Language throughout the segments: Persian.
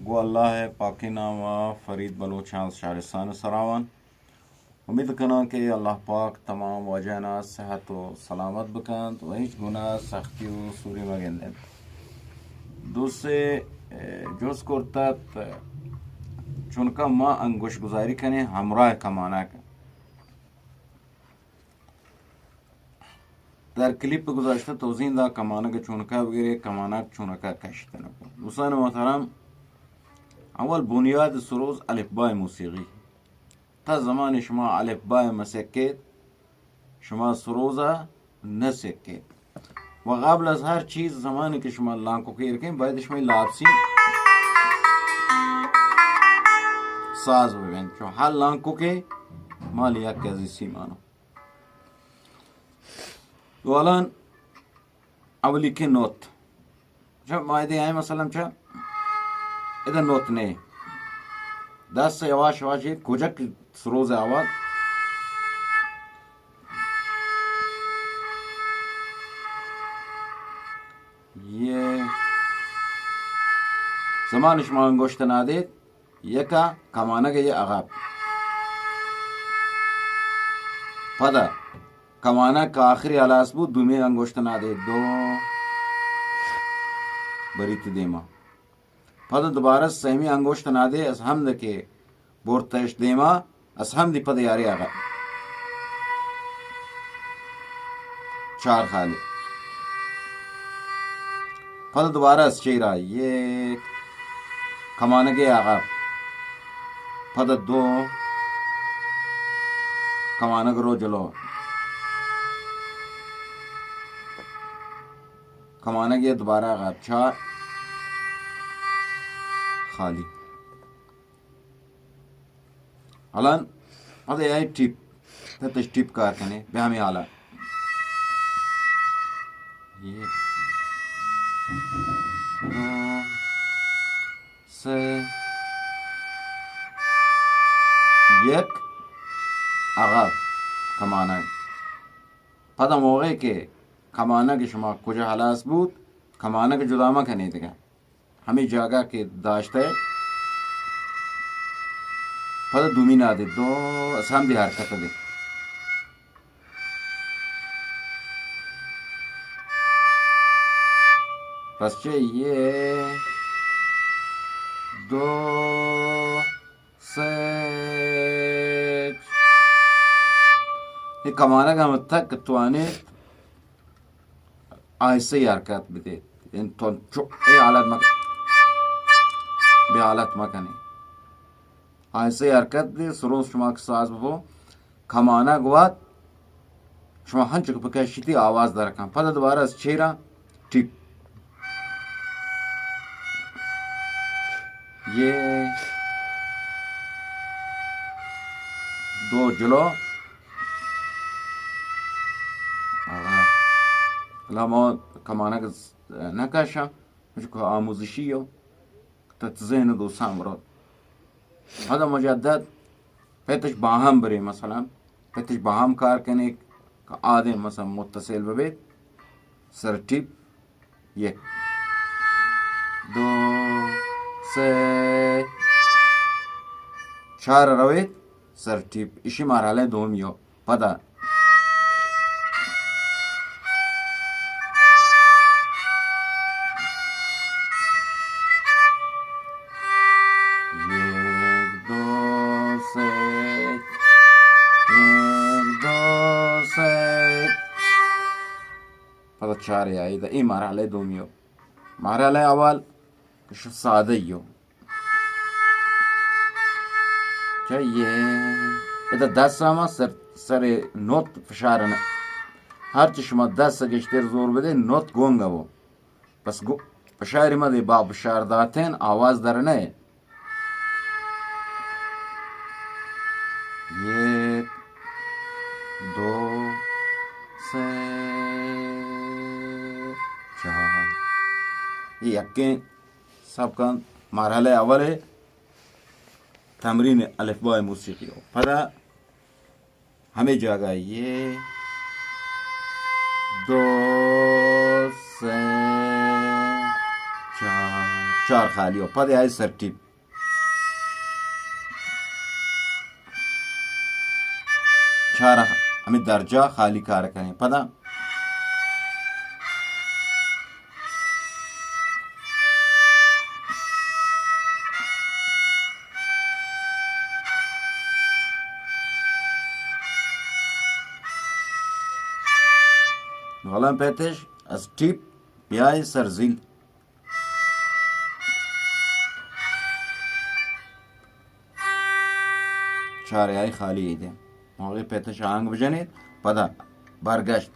गो अल्लाह है पाकी नामा फरीद बलोचान शारिस्तान सरावन उम्मीद करना कि अल्लाह पाक तमाम वजाना सेहत व सलामत बकंत वही गुना सख्ती व सूरी मगेंदे दूसरे जोस कोरतात चुनका माँ अंगुश गुजारी कने हमरा कमाना का در کلیپ گذاشته توضیح دا کمانه که چونکه وگیره کمانه چونکه کشته نکن دوستان محترم اول بنیاد سروز الفبای موسیقی تا زمان شما الفبای مسکید شما سروزه نسکید و قبل از هر چیز زمانی که شما لانکو کیر کنید باید شما لابسی ساز ببینید چون هر لانکو که مالی یک کزی سیمانو و الان اولی که نوت چه مایده های مثلا چه ایده نوت نه دست یواش یواش کجا که سروز آواز یه زمان شما انگشت نادید یکا کمانه که یه عقب پدا کمانه که آخری علاس بود دومی انگشت نادید دو بریت دیما پدا دوباره سهمی انگشت ناده از هم ده که بورتش دیما از هم دی پدا یاری آقا چار خالی پدا دوباره از چیرا یک کمانه که آقا پدا دو کمانه که رو جلو کمانه که دوباره آقا چار خالی الان هذا یه ٹیپ تتش ٹیپ کار کنه به همین حالا یک دو سه یک عقب کمانه پدا موقعی که کمانه که شما کجا حلاس بود کمانه که جدا مکنه دیگه همین جاگه که داشته پدا دومی ناده دو از هم دی حرکت ده پس چه یک دو سه این کمانه که هم تک توانید آهسته حرکت بده این تون چو ای حالت مکنه به حالت مکنه آهسته حرکت ده سروز شما که ساز بفو کمانه گواد شما هنچه که بکشیدی آواز درکن پدا دوباره از چیرا ٹیپ یک دو جلو لما کمانه که نکشم میشه که آموزشی و تا ذهن دوستان براد هذا مجدد پیتش با هم بریم مثلا پیتش با هم کار کنه که آده مثلا متصل ببید سر ٹیپ یک دو سه چهار روید سر ٹیپ ایشی مرحله دومیو پدا چار یایی ده این مرحله دومیو مرحله اول کشو ساده یو چه ایده دست اما سر نوت فشارنه هرچی شما دست گشتر زور بده نوت گونگه بو پس فشاری ما ده با فشار داتین آواز در نه یک دو سه یکی سب کن مرحله اول تمرین الفبای موسیقی پدا همه جگه یک دو سه چهار 4 خالی و پد های سر تیپ. چهار همی درجا خالی کار کنی پدا غلام پیتش از تیپ بیای سر زیل. چهار های خالی ایده موقع پیتش آهنگ بجنید پدا برگشت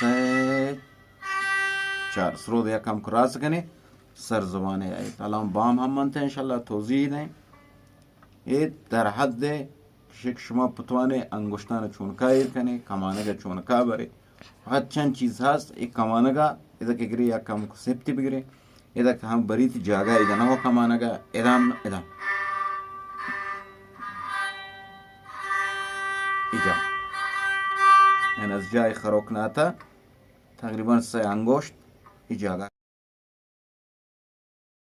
3 4 سرود یکم کراس کنی سر زبانه ایت. الان بام هم منته انشالله توضیح دهیم. ایت در حد شک شما بتوانه انگشتان چونکا کنی کمانگا چونکا بره. فقط چند چیز هست. یک کمانگا ایده که گری یکم سپتی بگیری ایده که هم بریت جاگا ایده نهو کمانگا ادام ایجا این از جای خروکناتا تقریبا 3 انگشت ایجاگا